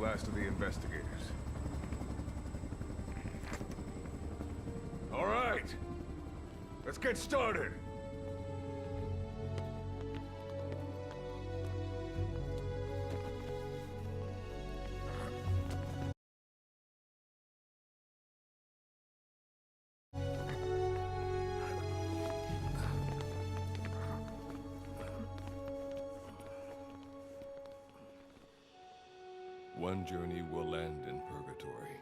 last of the investigators. All right, let's get started. One journey will end in purgatory,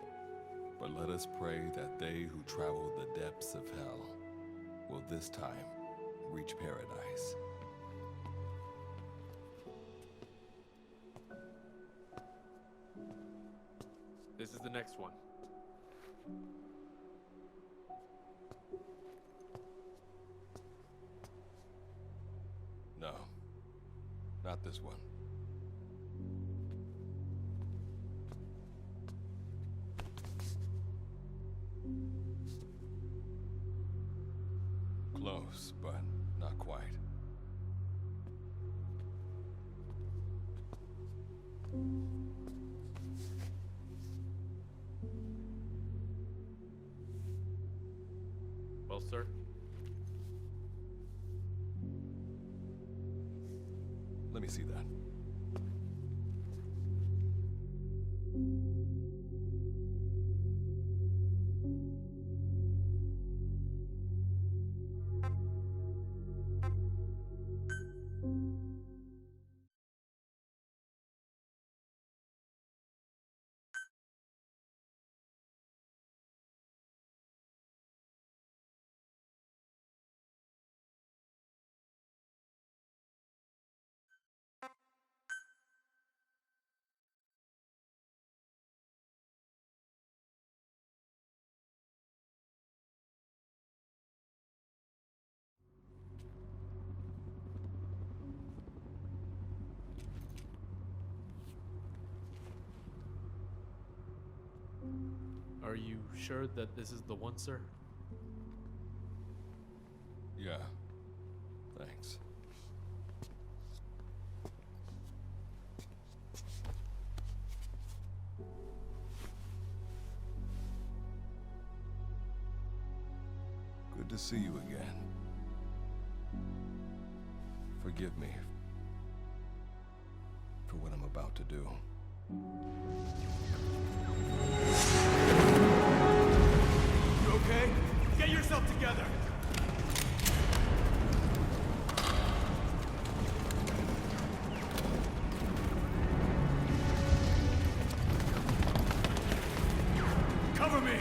but let us pray that they who travel the depths of hell will this time reach paradise. This is the next one. No, not this one. Close, but not quite. Well, sir? Let me see that. Are you sure that this is the one, sir? Yeah. Thanks. Good to see you again. Forgive me for what I'm about to do. You okay? Get yourself together! Cover me!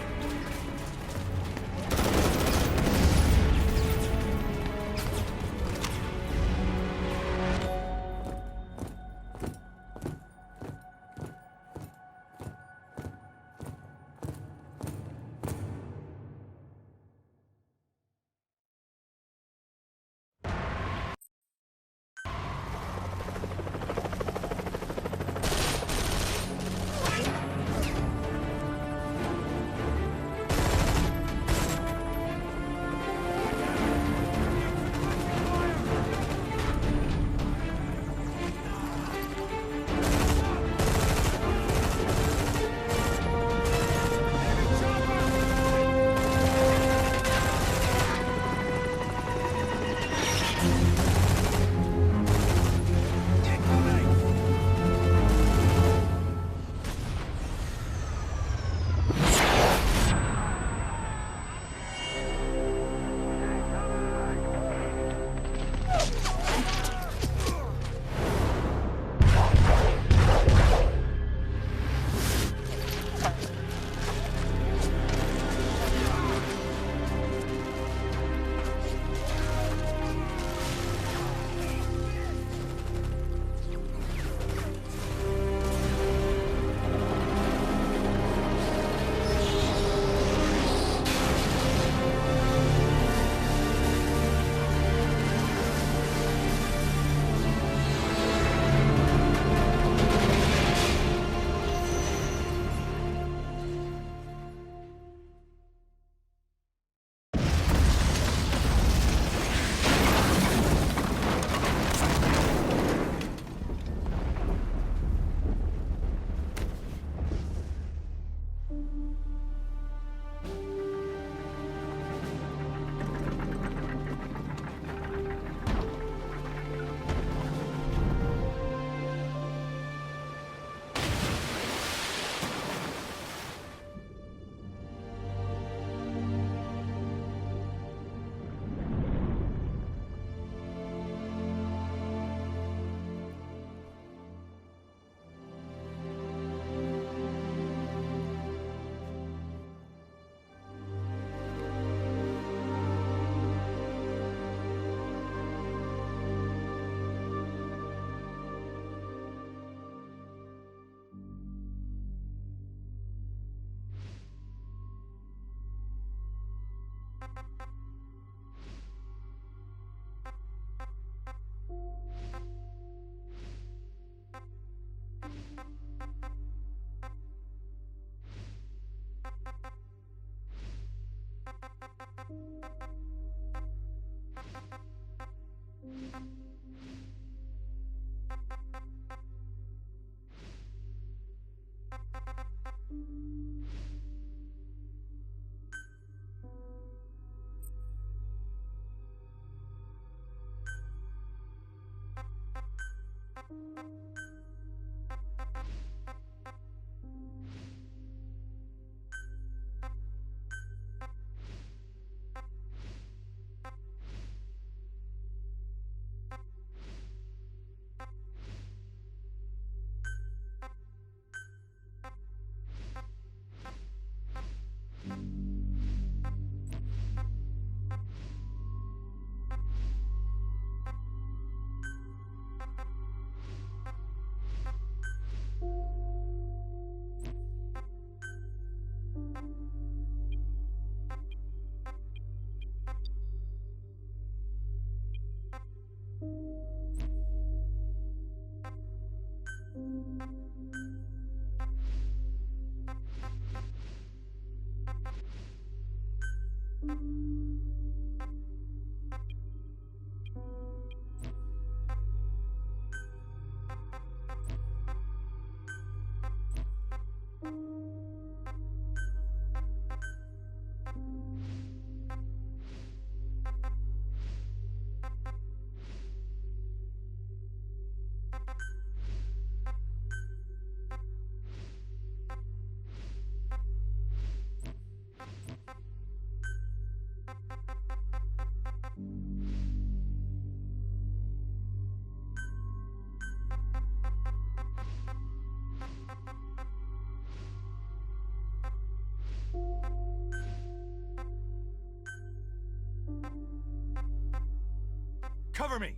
Cover me!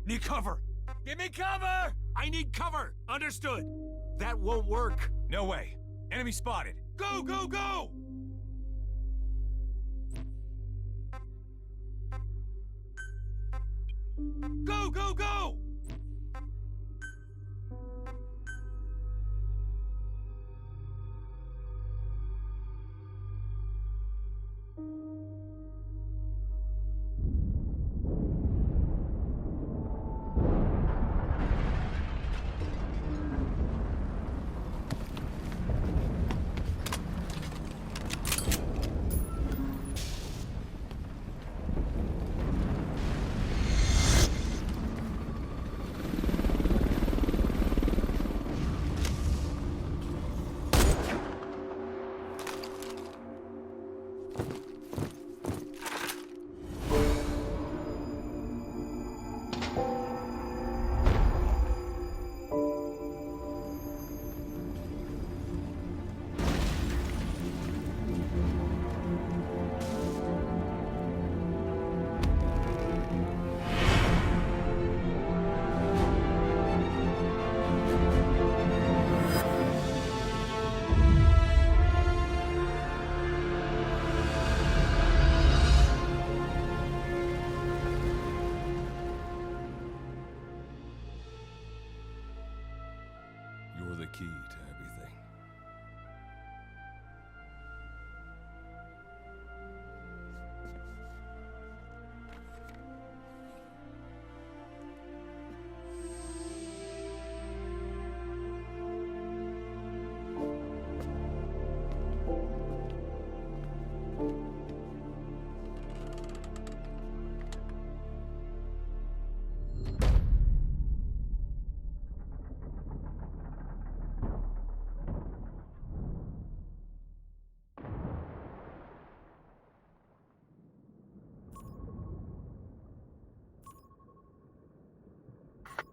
Need cover! Give me cover! I need cover! Understood! That won't work! No way! Enemy spotted! Go, go, go! Go, go, go! You're the key to everything.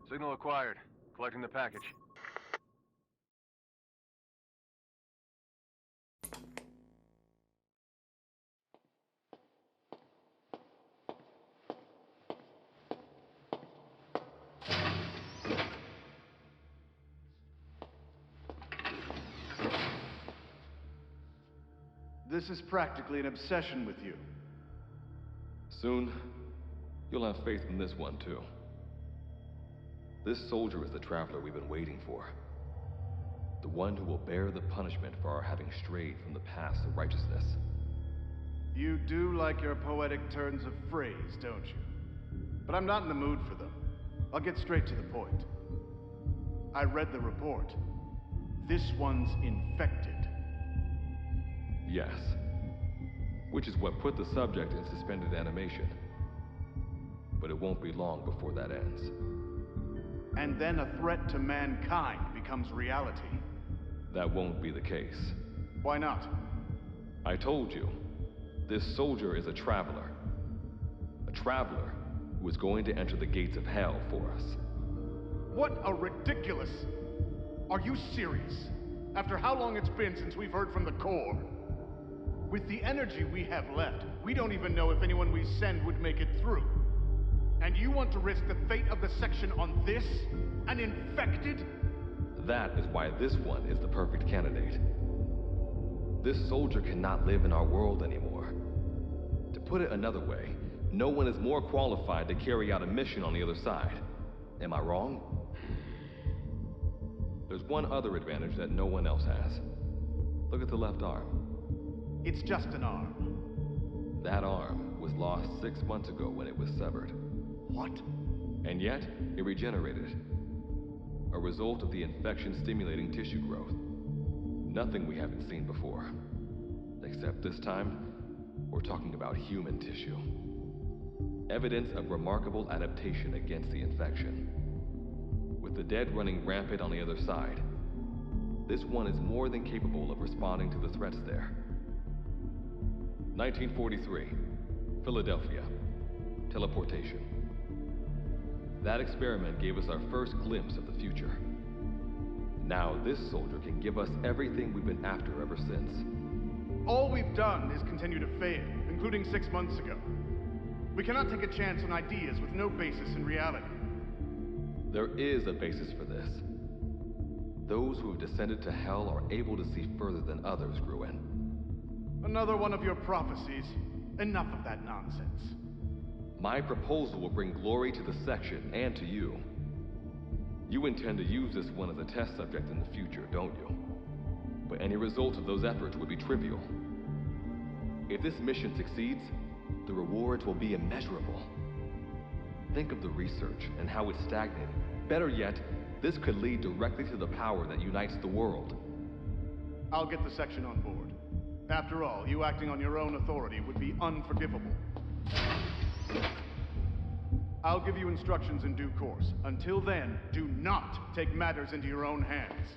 Signal acquired. Collecting the package. This is practically an obsession with you. Soon, you'll have faith in this one, too. This soldier is the traveler we've been waiting for. The one who will bear the punishment for our having strayed from the paths of righteousness. You do like your poetic turns of phrase, don't you? But I'm not in the mood for them. I'll get straight to the point. I read the report. This one's infected. Yes. Which is what put the subject in suspended animation. But it won't be long before that ends. and then a threat to mankind becomes reality. That won't be the case. Why not? I told you, this soldier is a traveler. A traveler who is going to enter the gates of hell for us. What a ridiculous... Are you serious? After how long it's been since we've heard from the Corps? With the energy we have left, we don't even know if anyone we send would make it through. And you want to risk the fate of the section on this? An infected? That is why this one is the perfect candidate. This soldier cannot live in our world anymore. To put it another way, no one is more qualified to carry out a mission on the other side. Am I wrong? There's one other advantage that no one else has. Look at the left arm. It's just an arm. That arm was lost 6 months ago when it was severed. What? And yet, it regenerated. A result of the infection-stimulating tissue growth. Nothing we haven't seen before. Except this time, we're talking about human tissue. Evidence of remarkable adaptation against the infection. With the dead running rampant on the other side, this one is more than capable of responding to the threats there. 1943, Philadelphia. Teleportation. That experiment gave us our first glimpse of the future. Now this soldier can give us everything we've been after ever since. All we've done is continue to fail, including 6 months ago. We cannot take a chance on ideas with no basis in reality. There is a basis for this. Those who have descended to hell are able to see further than others, Gruen. Another one of your prophecies. Enough of that nonsense. My proposal will bring glory to the section and to you. You intend to use this one as a test subject in the future, don't you? But any result of those efforts would be trivial. If this mission succeeds, the rewards will be immeasurable. Think of the research and how it's stagnated. Better yet, this could lead directly to the power that unites the world. I'll get the section on board. After all, you acting on your own authority would be unforgivable. I'll give you instructions in due course. Until then, do not take matters into your own hands.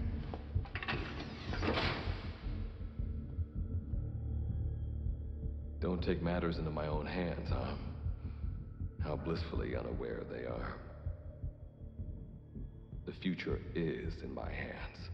Don't take matters into my own hands, huh? How blissfully unaware they are. The future is in my hands.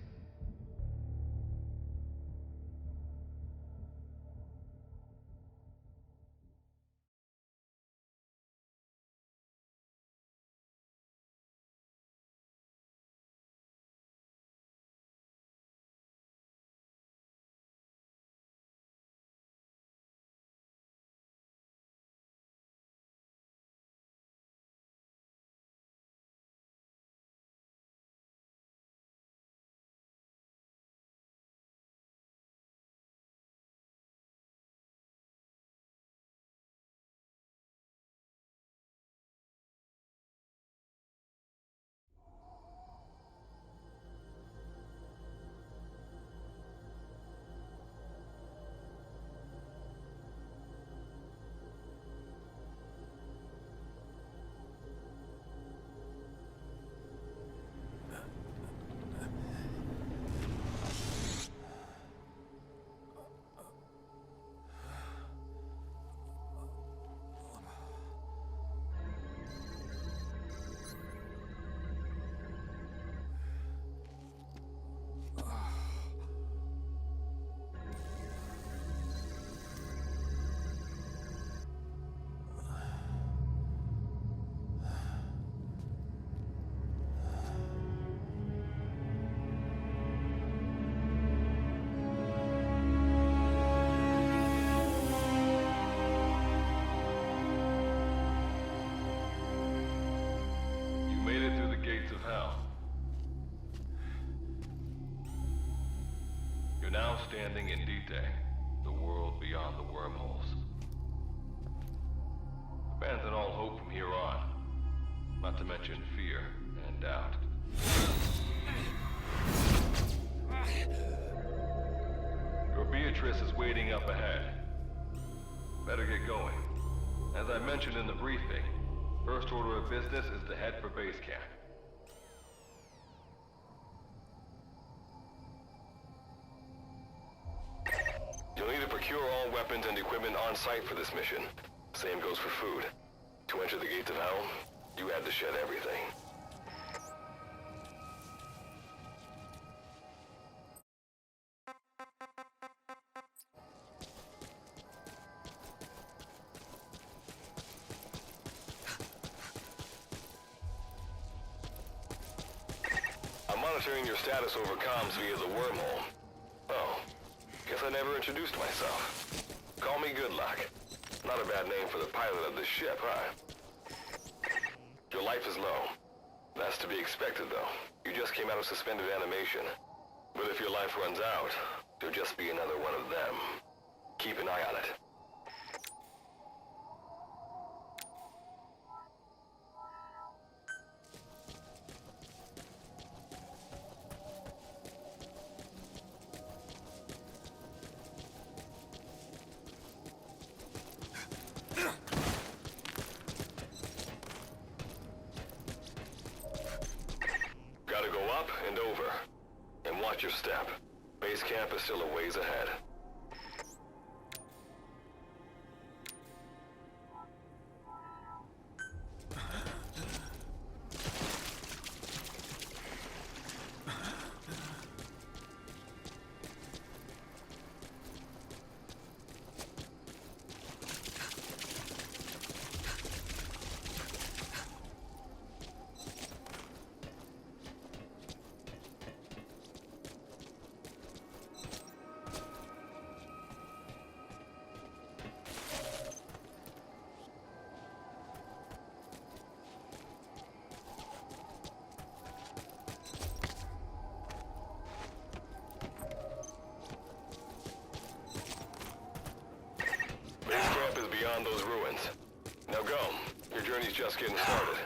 Now standing in Dite, the world beyond the wormholes. Abandon all hope from here on, not to mention fear and doubt. Your Beatrice is waiting up ahead. Better get going. As I mentioned in the briefing, first order of business is to head for base camp. Secure all weapons and equipment on site for this mission. Same goes for food. To enter the gates of hell, you had to shed everything. I'm monitoring your status over comms via the wormhole. Oh, guess I never introduced myself. Call me Good Luck. Not a bad name for the pilot of this ship, huh? Your life is low. That's to be expected, though. You just came out of suspended animation. But if your life runs out, you'll just be another one of them. Keep an eye on it. Gotta go up and over. And watch your step. Base camp is still a ways ahead. Base camp is beyond those ruins. Now go. Your journey's just getting started.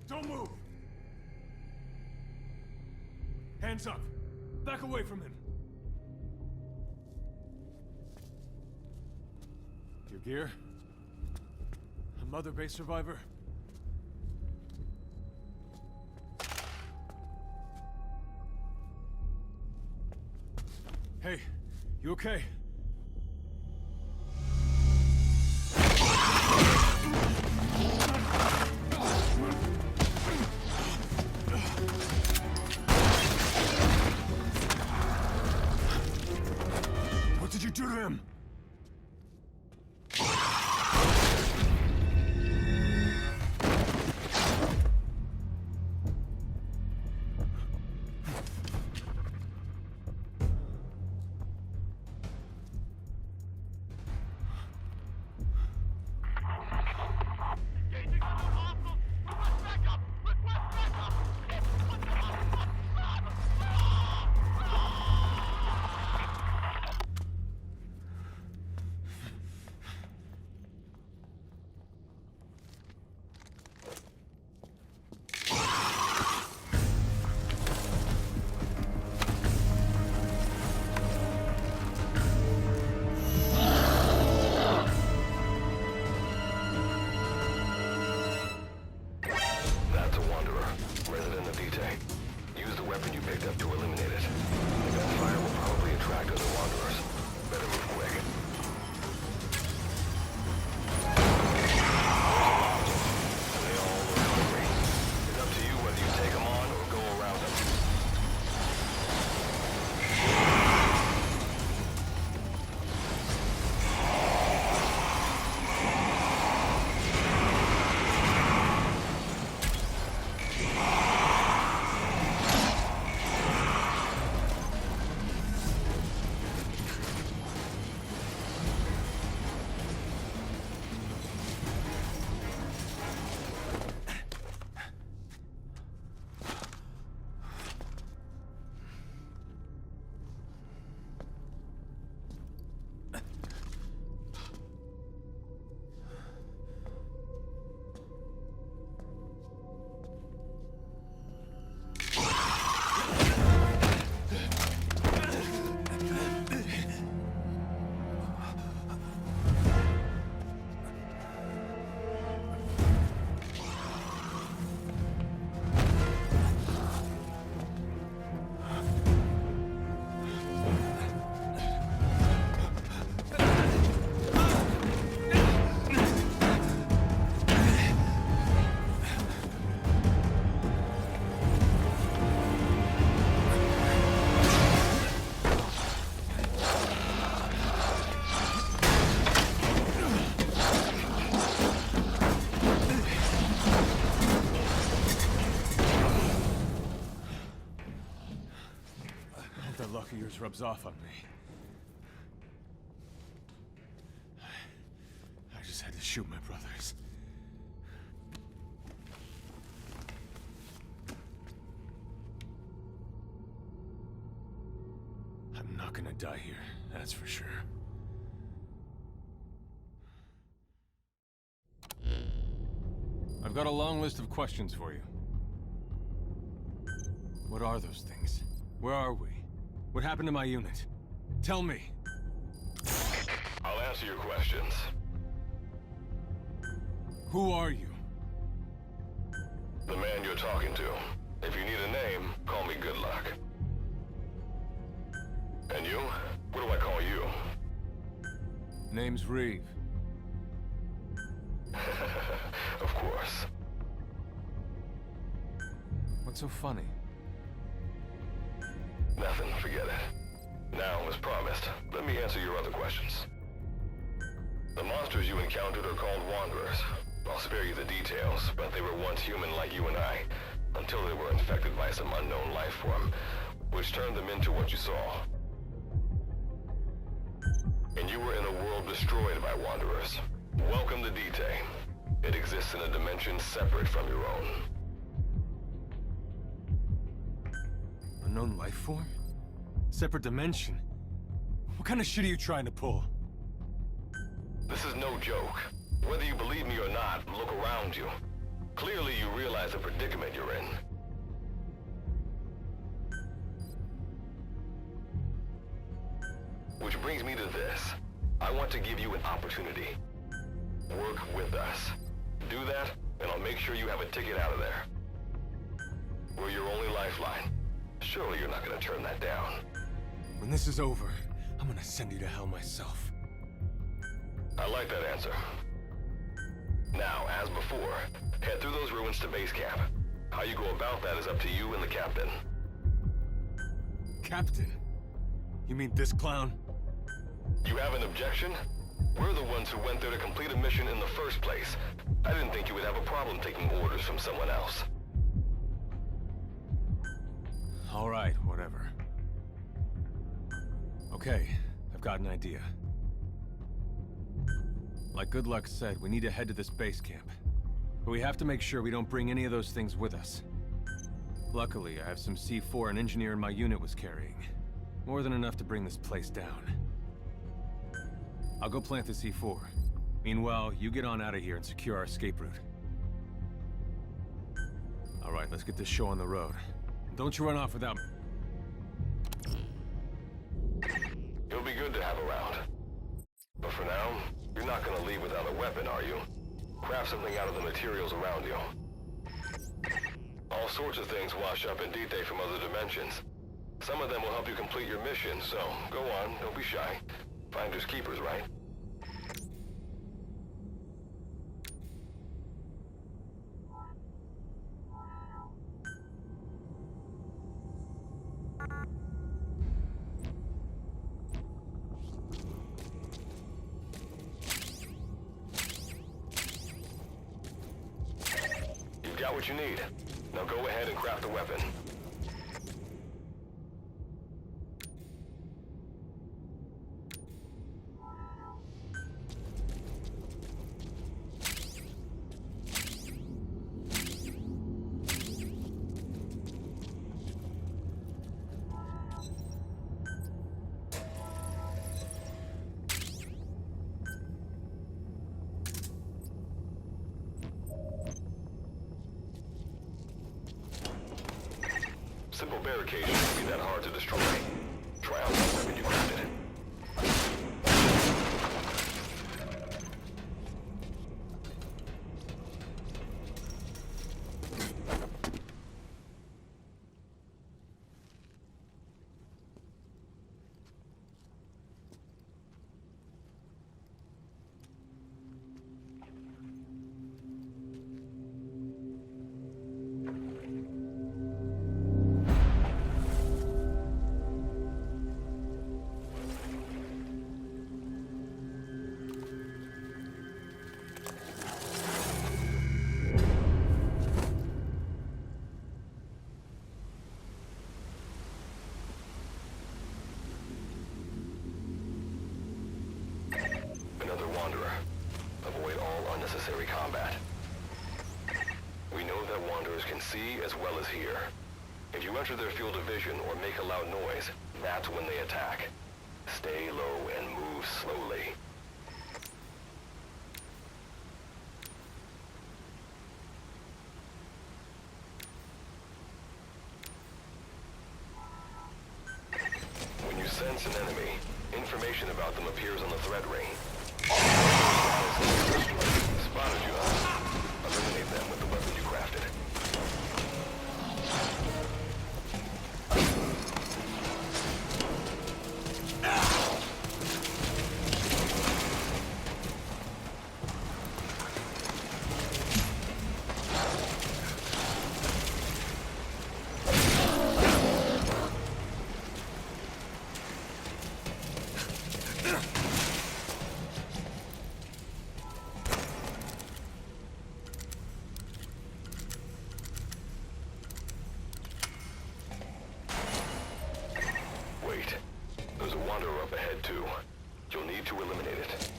Don't move! Hands up! Back away from him! Your gear? A Mother Base survivor? Hey, you okay? What did you do to him? rubs off on me. I just had to shoot my brothers. I'm not gonna die here, that's for sure. I've got a long list of questions for you. What are those things? Where are we? What happened to my unit? Tell me. I'll answer your questions. Who are you? The man you're talking to. If you need a name, call me Good Luck. And you? What do I call you? Name's Reeve. Of course. What's so funny? Nothing, forget it. Now, as promised, let me answer your other questions. The monsters you encountered are called Wanderers. I'll spare you the details, but they were once human like you and I, until they were infected by some unknown life form, which turned them into what you saw. And you were in a world destroyed by Wanderers. Welcome to D-Day. It exists in a dimension separate from your own. Unknown life form? Separate dimension? What kind of shit are you trying to pull? This is no joke. Whether you believe me or not, look around you. Clearly you realize the predicament you're in. Which brings me to this. I want to give you an opportunity. Work with us. Do that, and I'll make sure you have a ticket out of there. We're your only lifeline. Surely you're not gonna turn that down. When this is over, I'm gonna send you to hell myself. I like that answer. Now, as before, head through those ruins to base camp. How you go about that is up to you and the captain. Captain? You mean this clown? You have an objection? We're the ones who went there to complete a mission in the first place. I didn't think you would have a problem taking orders from someone else. All right, whatever. Okay, I've got an idea. Like Good Luck said, we need to head to this base camp. But we have to make sure we don't bring any of those things with us. Luckily, I have some C4 an engineer in my unit was carrying. More than enough to bring this place down. I'll go plant the C4. Meanwhile, you get on out of here and secure our escape route. All right, let's get this show on the road. Don't you run off without me. You'll be good to have around. But for now, you're not gonna leave without a weapon, are you? Craft something out of the materials around you. All sorts of things wash up in D-Day from other dimensions. Some of them will help you complete your mission, so go on, don't be shy. Finders keepers, right? You've got what you need. Now go ahead and craft a weapon. Simple barricade shouldn't be that hard to destroy. Try out that weapon you crafted. military combat. We know that Wanderers can see as well as hear. If you enter their field of vision or make a loud noise, that's when they attack. Stay low and move slowly. When you sense an enemy, information about them appears on the threat ring. Spotted you, huh? Eliminate them with the weapon you crafted. Wait. There's a Wanderer up ahead, too. You'll need to eliminate it.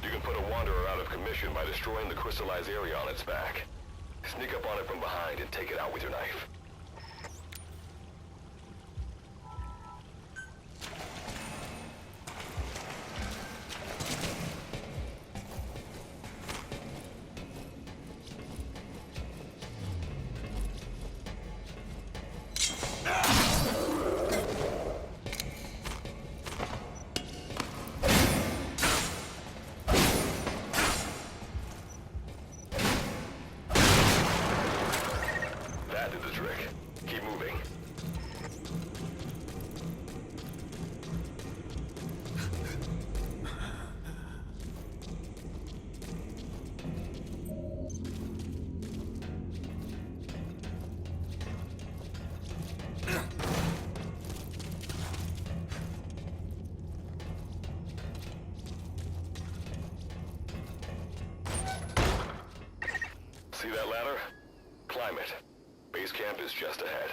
You can put a Wanderer out of commission by destroying the crystallized area on its back. Sneak up on it from behind and take it out with your knife. That did the trick. Keep moving. See that ladder? Climb it. Base camp is just ahead.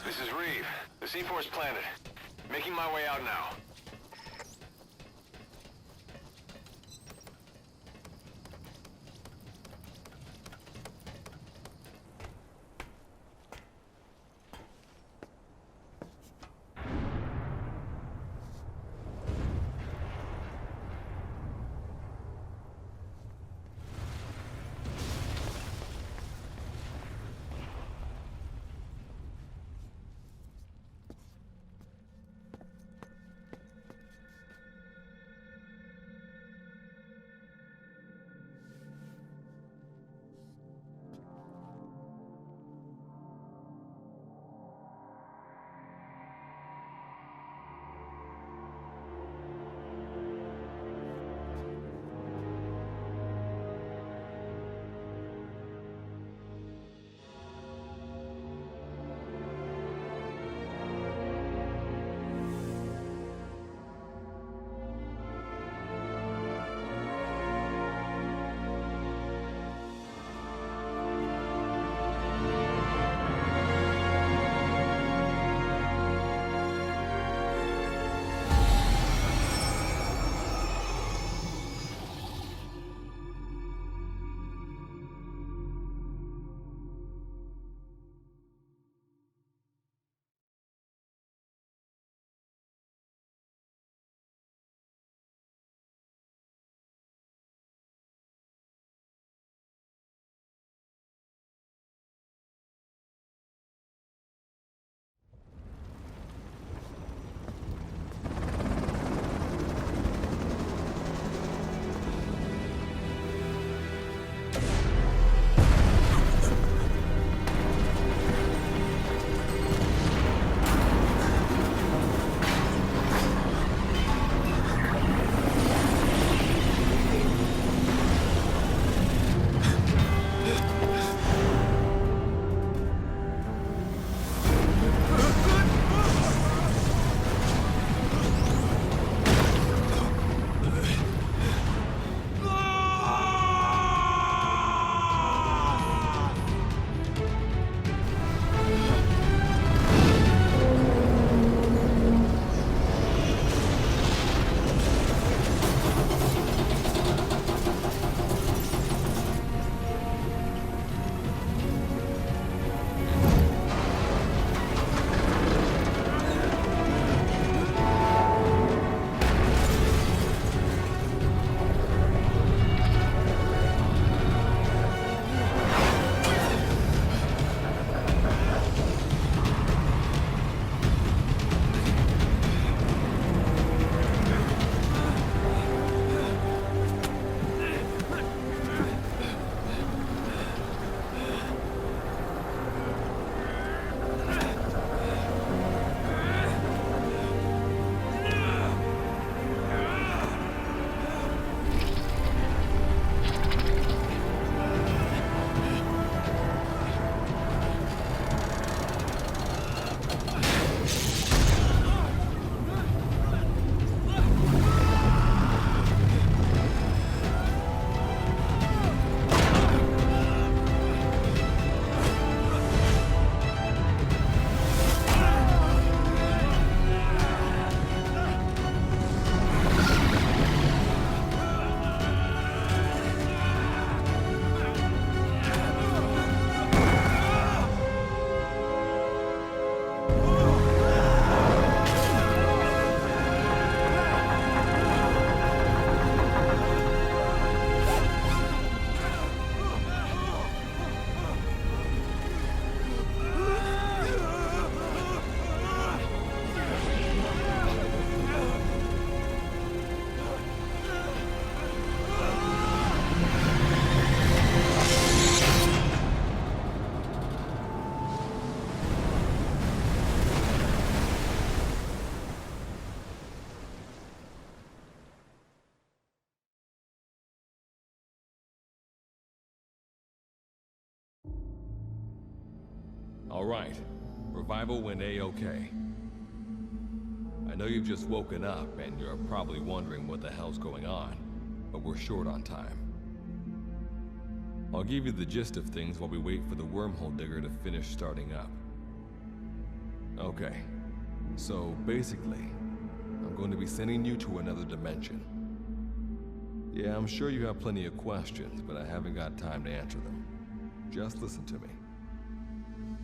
This is Reeve. The C4's planted. Making my way out now. All right. Revival went A-okay. I know you've just woken up and you're probably wondering what the hell's going on, but we're short on time. I'll give you the gist of things while we wait for the wormhole digger to finish starting up. Okay, so basically, I'm going to be sending you to another dimension. Yeah, I'm sure you have plenty of questions, but I haven't got time to answer them. Just listen to me.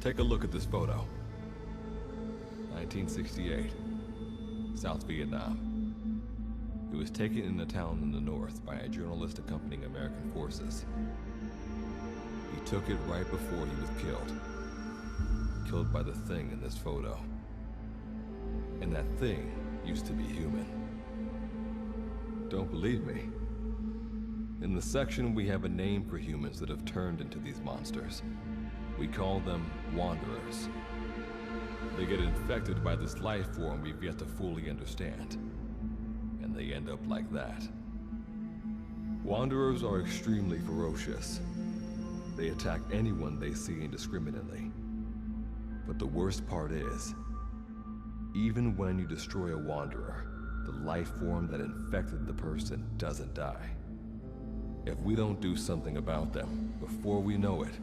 Take a look at this photo. 1968, South Vietnam. It was taken in a town in the north by a journalist accompanying American forces. He took it right before he was killed. Killed by the thing in this photo. And that thing used to be human. Don't believe me? In the section, we have a name for humans that have turned into these monsters. We call them Wanderers. They get infected by this life form we've yet to fully understand. And they end up like that. Wanderers are extremely ferocious. They attack anyone they see indiscriminately. But the worst part is, even when you destroy a Wanderer, the life form that infected the person doesn't die. If we don't do something about them, before we know it,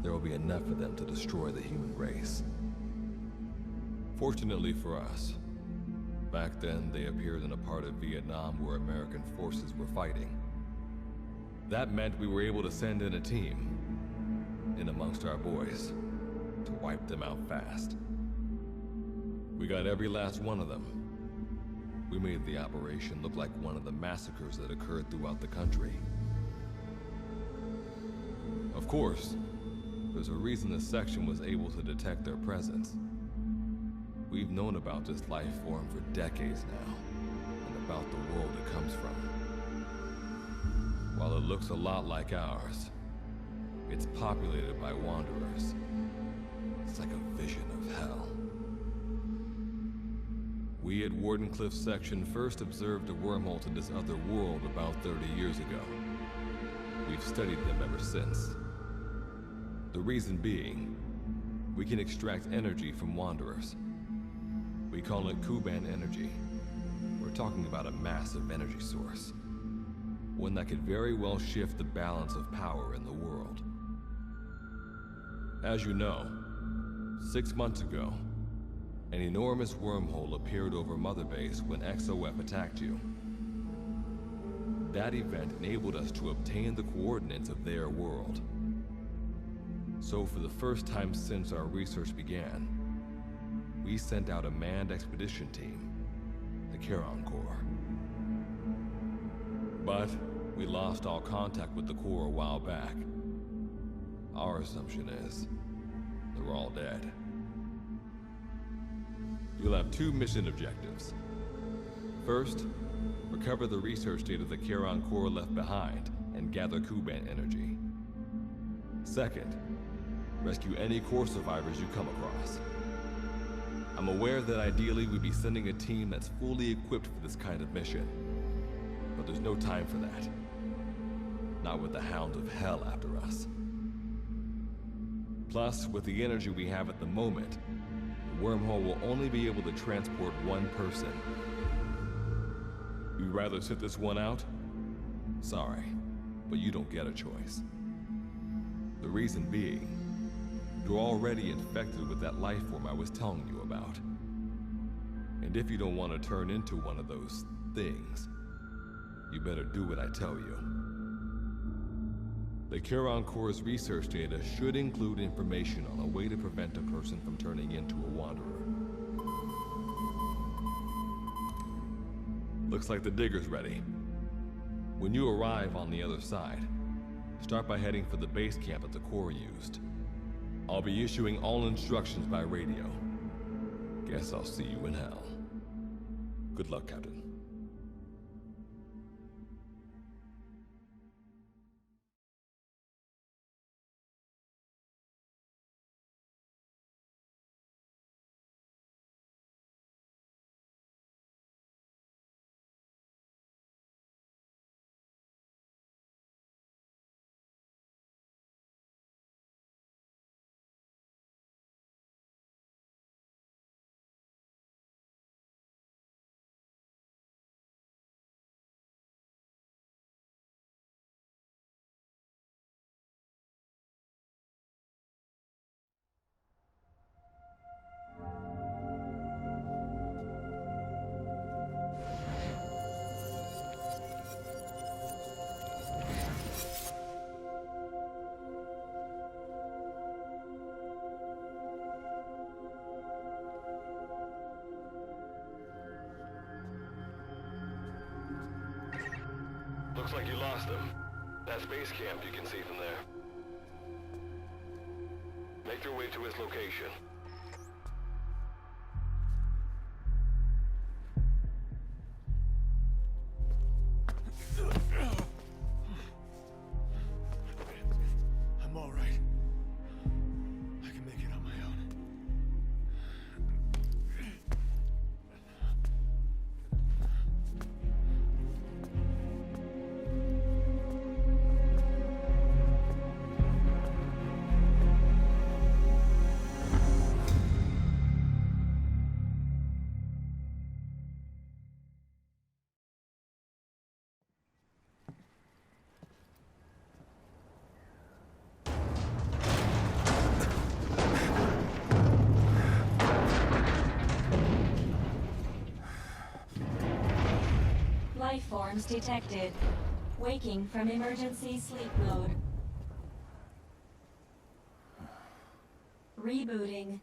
there will be enough of them to destroy the human race. Fortunately for us, back then they appeared in a part of Vietnam where American forces were fighting. That meant we were able to send in a team, in amongst our boys, to wipe them out fast. We got every last one of them. We made the operation look like one of the massacres that occurred throughout the country. Of course, there's a reason the section was able to detect their presence. We've known about this life form for decades now, and about the world it comes from. While it looks a lot like ours, it's populated by Wanderers. It's like a vision of hell. We at Wardenclyffe Section first observed a wormhole to this other world about 30 years ago. We've studied them ever since. The reason being, we can extract energy from Wanderers. We call it Kuban energy. We're talking about a massive energy source. One that could very well shift the balance of power in the world. As you know, 6 months ago, an enormous wormhole appeared over Mother Base when XOF attacked you. That event enabled us to obtain the coordinates of their world. So for the first time since our research began, we sent out a manned expedition team, the Charon Corps. But we lost all contact with the Corps a while back. Our assumption is they're all dead. You'll have 2 mission objectives. First, recover the research data the Charon Corps left behind and gather Kuban energy. Second, rescue any Corps survivors you come across. I'm aware that ideally we'd be sending a team that's fully equipped for this kind of mission, but there's no time for that. Not with the Hound of Hell after us. Plus, with the energy we have at the moment, the wormhole will only be able to transport one person. You'd rather sit this one out? Sorry, but you don't get a choice. The reason being, you're already infected with that life form I was telling you about. And if you don't want to turn into one of those things, you better do what I tell you. The Charon Corps' research data should include information on a way to prevent a person from turning into a Wanderer. Looks like the digger's ready. When you arrive on the other side, start by heading for the base camp that the Corps used. I'll be issuing all instructions by radio. Guess I'll see you in hell. Good luck, Captain. Looks like you lost them. That's base camp you can see from there. Make your way to his location. I'm all right. I can make it on my own. Life forms detected. Waking from emergency sleep mode. Rebooting.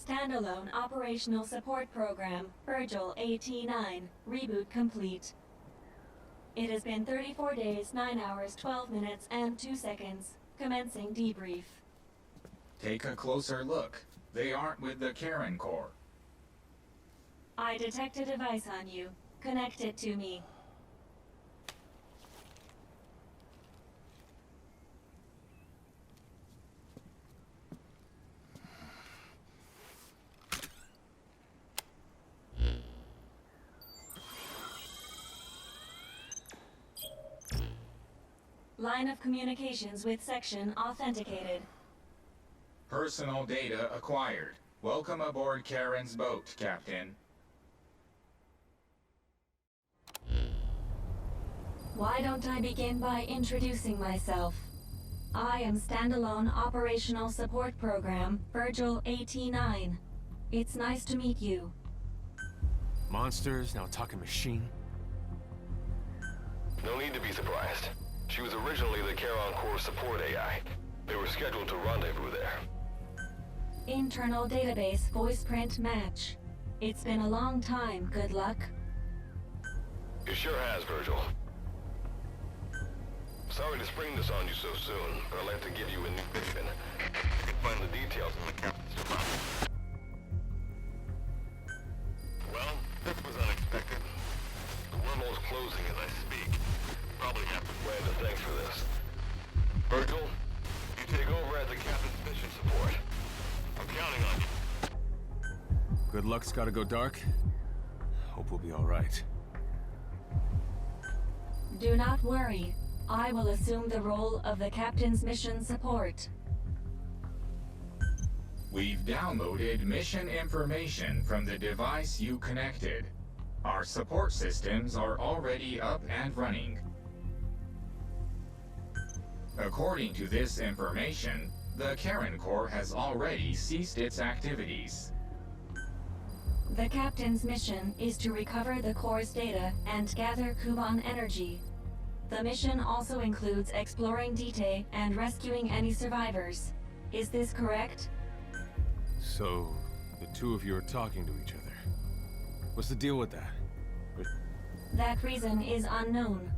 Standalone Operational Support Program, Virgil AT-9, reboot complete. It has been 34 days, 9 hours, 12 minutes, and 2 seconds. Commencing debrief. Take a closer look. They aren't with the Karen Corps. I detect a device on you. Connect it to me. Line of communications with section authenticated. Personal data acquired. Welcome aboard Karen's boat, Captain. Why don't I begin by introducing myself? I am Standalone Operational Support Program, Virgil AT-9. It's nice to meet you. Monsters, now talking machine. No need to be surprised. She was originally the Charon Corps support AI. They were scheduled to rendezvous there. Internal database voice print match. It's been a long time, good luck. It sure has, Virgil. Sorry to spring this on you so soon, but I'd like to give you a new mission. You can find the details in the captain's department. Well, this was unexpected. The wormhole's closing as I speak. Probably have to plan to thanks for this. Virgil, you take over as the captain's mission support. I'm counting on you. Good luck's gotta go dark. Hope we'll be all right. Do not worry. I will assume the role of the captain's mission support. We've downloaded mission information from the device you connected. Our support systems are already up and running. According to this information, the Karen Corps has already ceased its activities. The captain's mission is to recover the Corps' data and gather Kuban energy. The mission also includes exploring Dite and rescuing any survivors. Is this correct? So, the two of you are talking to each other. What's the deal with that? That reason is unknown.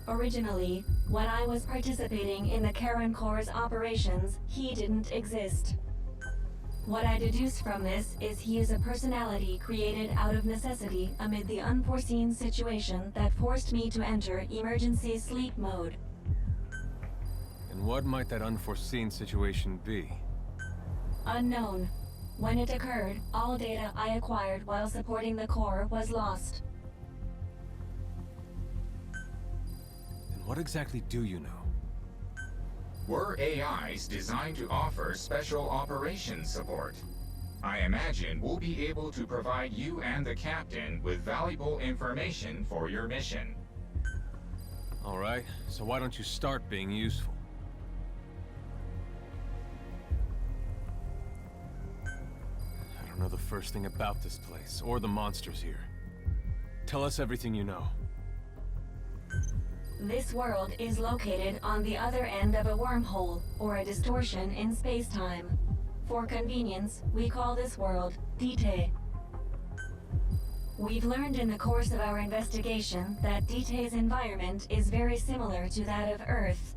Originally, when I was participating in the Karen Corps' operations, he didn't exist. What I deduce from this is he is a personality created out of necessity amid the unforeseen situation that forced me to enter emergency sleep mode. And what might that unforeseen situation be? Unknown. When it occurred, all data I acquired while supporting the Corps was lost. And what exactly do you know? We're AIs designed to offer special operations support. I imagine we'll be able to provide you and the captain with valuable information for your mission. All right, so why don't you start being useful? I don't know the first thing about this place, or the monsters here. Tell us everything you know. This world is located on the other end of a wormhole, or a distortion in space-time. For convenience, we call this world Dite. We've learned in the course of our investigation that Dite's environment is very similar to that of Earth.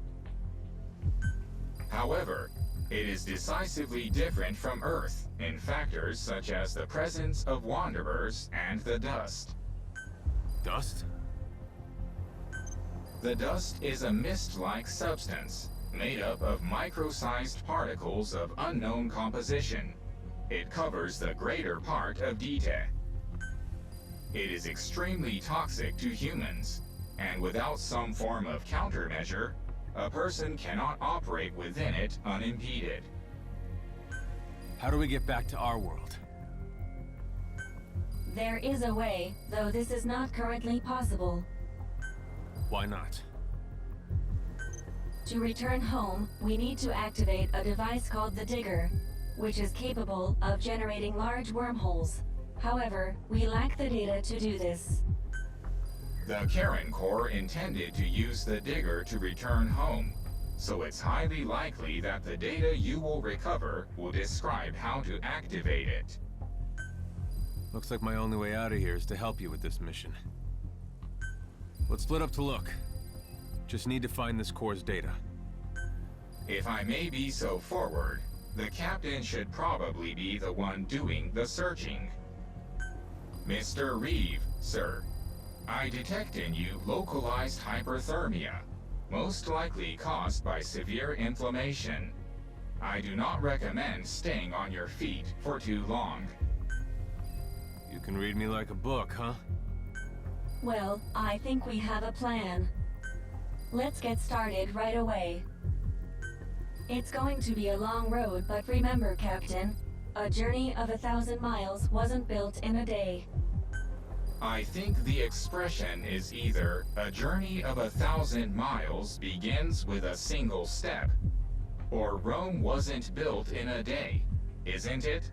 However, it is decisively different from Earth in factors such as the presence of wanderers and the dust. Dust? The dust is a mist-like substance made up of micro-sized particles of unknown composition. It covers the greater part of Dite. It is extremely toxic to humans, and without some form of countermeasure, a person cannot operate within it unimpeded. How do we get back to our world? There is a way, though this is not currently possible. Why not? To return home, we need to activate a device called the Digger, which is capable of generating large wormholes. However, we lack the data to do this. The Karen Corps intended to use the Digger to return home, so it's highly likely that the data you will recover will describe how to activate it. Looks like my only way out of here is to help you with this mission. Let's split up to look. Just need to find this Corps' data. If I may be so forward, the captain should probably be the one doing the searching. Mr. Reeve, sir, I detect in you localized hyperthermia, most likely caused by severe inflammation. I do not recommend staying on your feet for too long. You can read me like a book, huh? Well, I think we have a plan. Let's get started right away. It's going to be a long road, but remember, Captain, a journey of 1,000 miles wasn't built in a day. I think the expression is either a journey of 1,000 miles begins with a single step, or Rome wasn't built in a day, isn't it?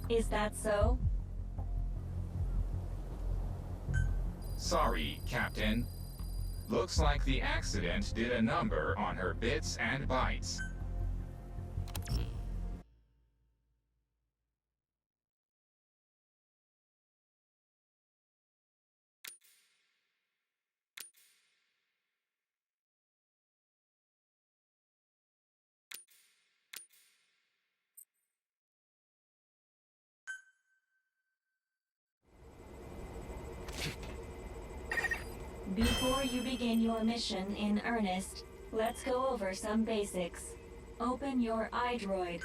Is that so? Sorry, Captain. Looks like the accident did a number on her bits and bytes. Before you begin your mission in earnest, let's go over some basics. Open your iDroid.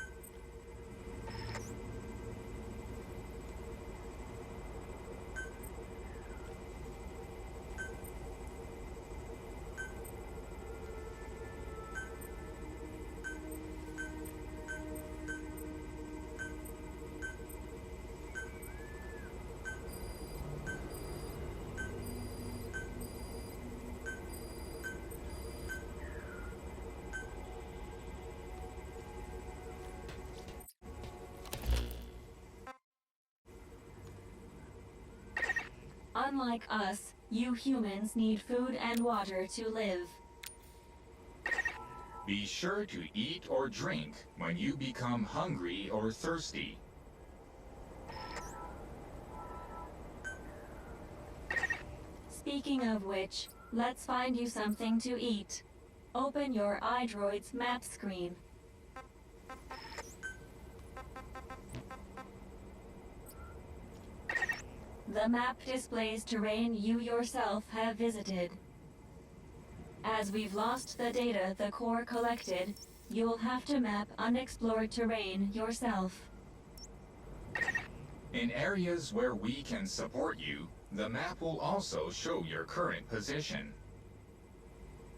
Unlike us, you humans need food and water to live. Be sure to eat or drink when you become hungry or thirsty. Speaking of which, let's find you something to eat. Open your iDroid's map screen. The map displays terrain you yourself have visited. As we've lost the data the Corps collected, you'll have to map unexplored terrain yourself. In areas where we can support you, the map will also show your current position.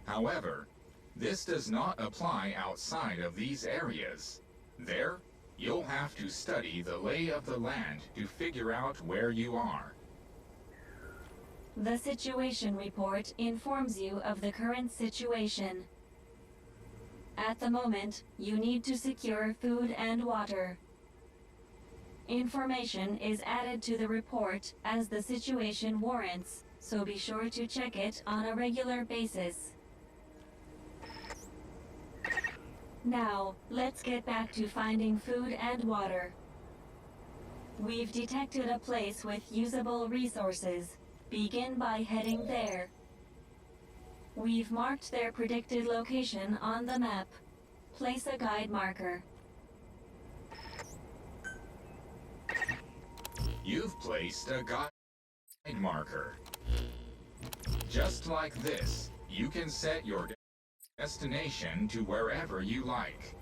However, this does not apply outside of these areas. There, You'll have to study the lay of the land to figure out where you are. The situation report informs you of the current situation. At the moment, you need to secure food and water. Information is added to the report as the situation warrants, so be sure to check it on a regular basis. Now, let's get back to finding food and water. We've detected a place with usable resources. Begin by heading there. We've marked their predicted location on the map. Place a guide marker. You've placed a guide marker. Just like this, you can set your destination to wherever you like.